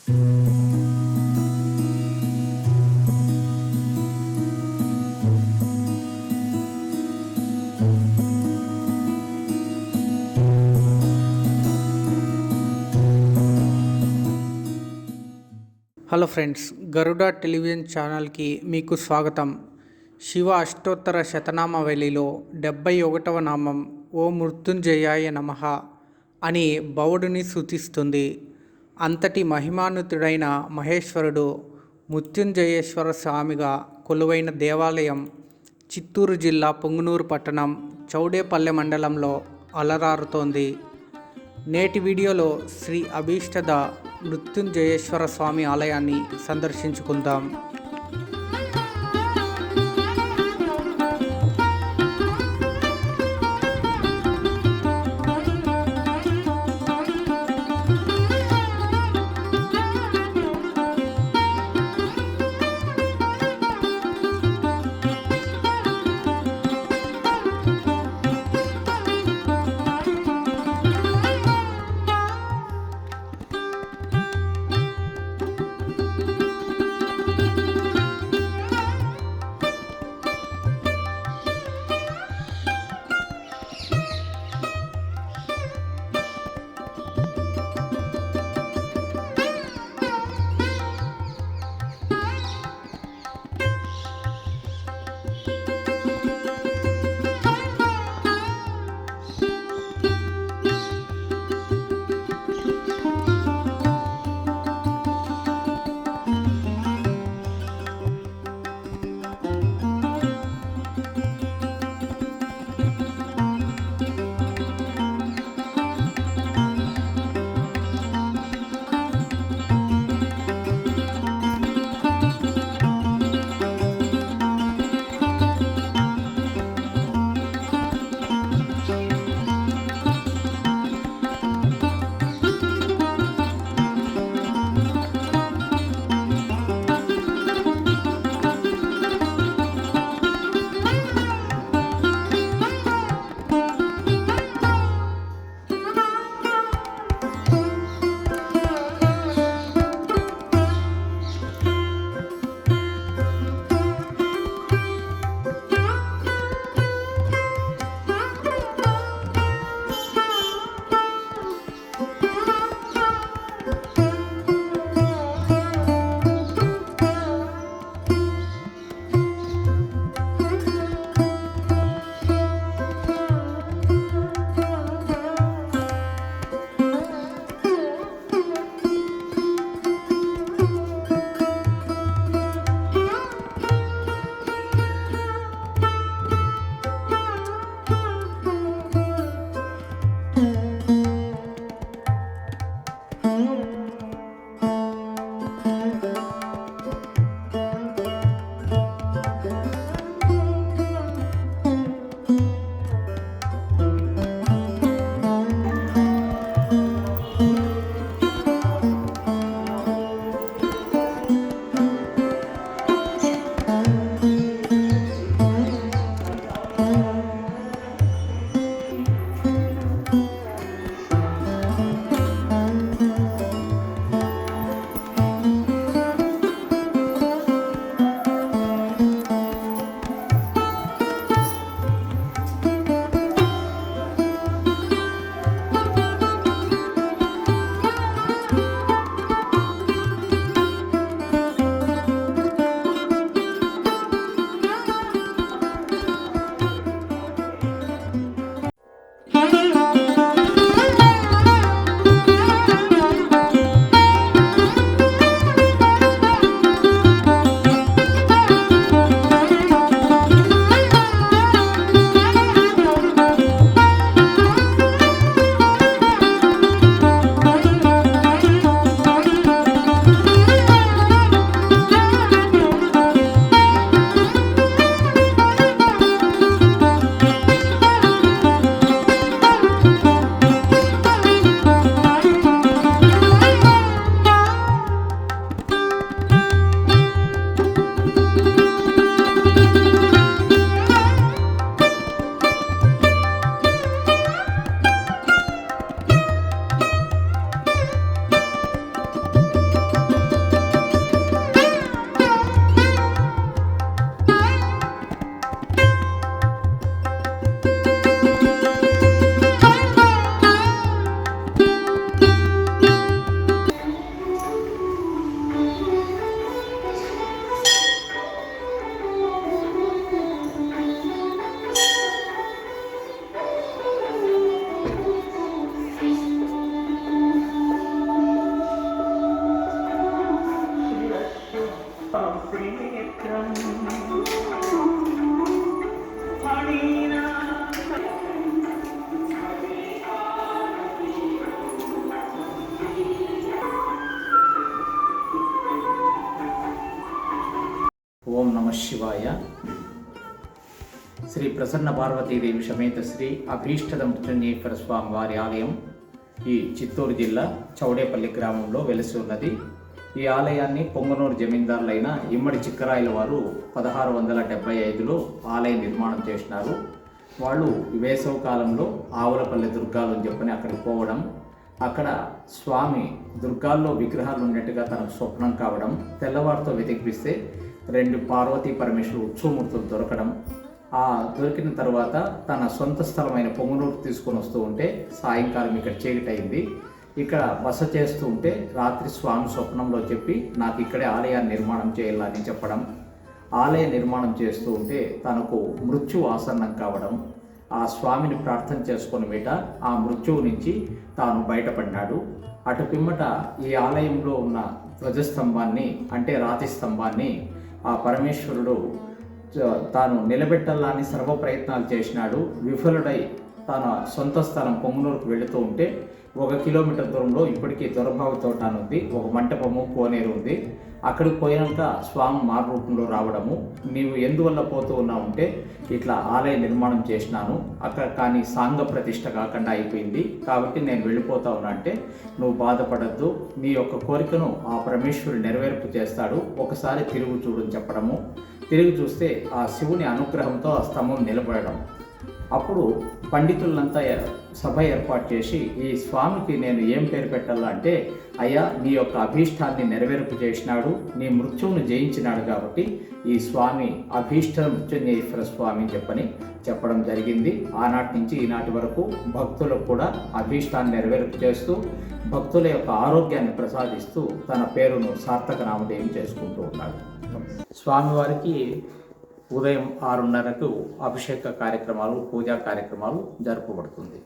Hello friends, గరుడ television ఛానల్కి మీకు స్వాగతం. శివ అష్టోత్తర శతనామావళిలో 71వ నామం ఓ మృత్యుంజయాయ నమః అని భవుడిని సూచిస్తుంది. అంతటి మహిమాన్వితుడైన మహేశ్వరుడు మృత్యుంజయేశ్వర స్వామిగా కొలువైన దేవాలయం చిత్తూరు జిల్లా పొంగునూరు పట్టణం చౌడేపల్లె మండలంలో అలరారుతోంది. నేటి వీడియోలో శ్రీ అభీష్టద మృత్యుంజయేశ్వర స్వామి ఆలయాన్ని సందర్శించుకుందాం. శివాయ. శ్రీ ప్రసన్న పార్వతీదేవి సమేత శ్రీ అభీష్టద మృత్యుంజయేశ్వర స్వామి వారి ఆలయం ఈ చిత్తూరు జిల్లా చౌడేపల్లి గ్రామంలో వెలిసి ఉన్నది. ఈ ఆలయాన్ని పొంగనూరు జమీందారులైన ఇమ్మడి చిక్కరాయల వారు 1675లో ఆలయ నిర్మాణం చేసినారు. వాళ్ళు వేసవి కాలంలో ఆవులపల్లి దుర్గాలు అని చెప్పని అక్కడికి పోవడం, అక్కడ స్వామి దుర్గాల్లో విగ్రహాలు ఉన్నట్టుగా తనకు స్వప్నం కావడం, తెల్లవారితో వెతికిపిస్తే 2 పార్వతీ పరమేశ్వరు ఉత్సవమూర్తులు దొరకడం, ఆ దొరికిన తర్వాత తన సొంత స్థలమైన పొంగనూరు తీసుకొని వస్తూ ఉంటే సాయంకాలం ఇక్కడ చీకటయింది. ఇక్కడ బస చేస్తూ ఉంటే రాత్రి స్వామి స్వప్నంలో చెప్పి నాకు ఇక్కడే ఆలయాన్ని నిర్మాణం చేయాలని చెప్పడం, ఆలయ నిర్మాణం చేస్తూ ఉంటే తనకు మృత్యు ఆసన్నం కావడం, ఆ స్వామిని ప్రార్థన చేసుకుని మీట ఆ మృత్యువు నుంచి తాను బయటపడినాడు. అటు పిమ్మట ఈ ఆలయంలో ఉన్న ధ్వజస్తంభాన్ని అంటే రాతి స్తంభాన్ని ఆ పరమేశ్వరుడు తాను నిలబెట్టాలని సర్వ ప్రయత్నాలు చేసినాడు. విఫలుడై తన సొంత స్థలం పొంగనూరుకు వెళుతూ ఉంటే 1 కిలోమీటర్ దూరంలో ఇప్పటికీ దొరబావి తోట అని ఉంది, ఒక మంటపము కోనేరు ఉంది. అక్కడికి పోయాక స్వామి మారు రూపంలో రావడము, నీవు ఎందువల్ల పోతూ ఉన్నావు అంటే ఇట్లా ఆలయ నిర్మాణం చేసినాను అక్కడ, కానీ సాంగ ప్రతిష్ట కాకుండా అయిపోయింది కాబట్టి నేను వెళ్ళిపోతా ఉన్నా అంటే నువ్వు బాధపడద్దు, నీ యొక్క కోరికను ఆ పరమేశ్వరుడు నెరవేర్పు చేస్తాడు, ఒకసారి తిరుగు చూడని చెప్పడము. తిరిగి చూస్తే ఆ శివుని అనుగ్రహంతో ఆ స్తంభం నిలబడడం. అప్పుడు పండితులంతా సభ ఏర్పాటు చేసి ఈ స్వామికి నేను ఏం పేరు పెట్టాలా అంటే, అయ్యా నీ యొక్క అభీష్టాన్ని నెరవేర్పు చేసినాడు, నీ మృత్యువును జయించినాడు కాబట్టి ఈ స్వామి అభీష్ట మృత్యుంజయేశ్వర స్వామి చెప్పడం జరిగింది. ఆనాటి నుంచి ఈనాటి వరకు భక్తులకు కూడా అభీష్టాన్ని నెరవేర్పు చేస్తూ భక్తుల యొక్క ఆరోగ్యాన్ని ప్రసాదిస్తూ తన పేరును సార్థక నామధేయం చేసుకుంటూ ఉన్నాడు. స్వామివారికి ఉదయం 6:30కు అభిషేక కార్యక్రమాలు, పూజా కార్యక్రమాలు జరుపబడుతుంది.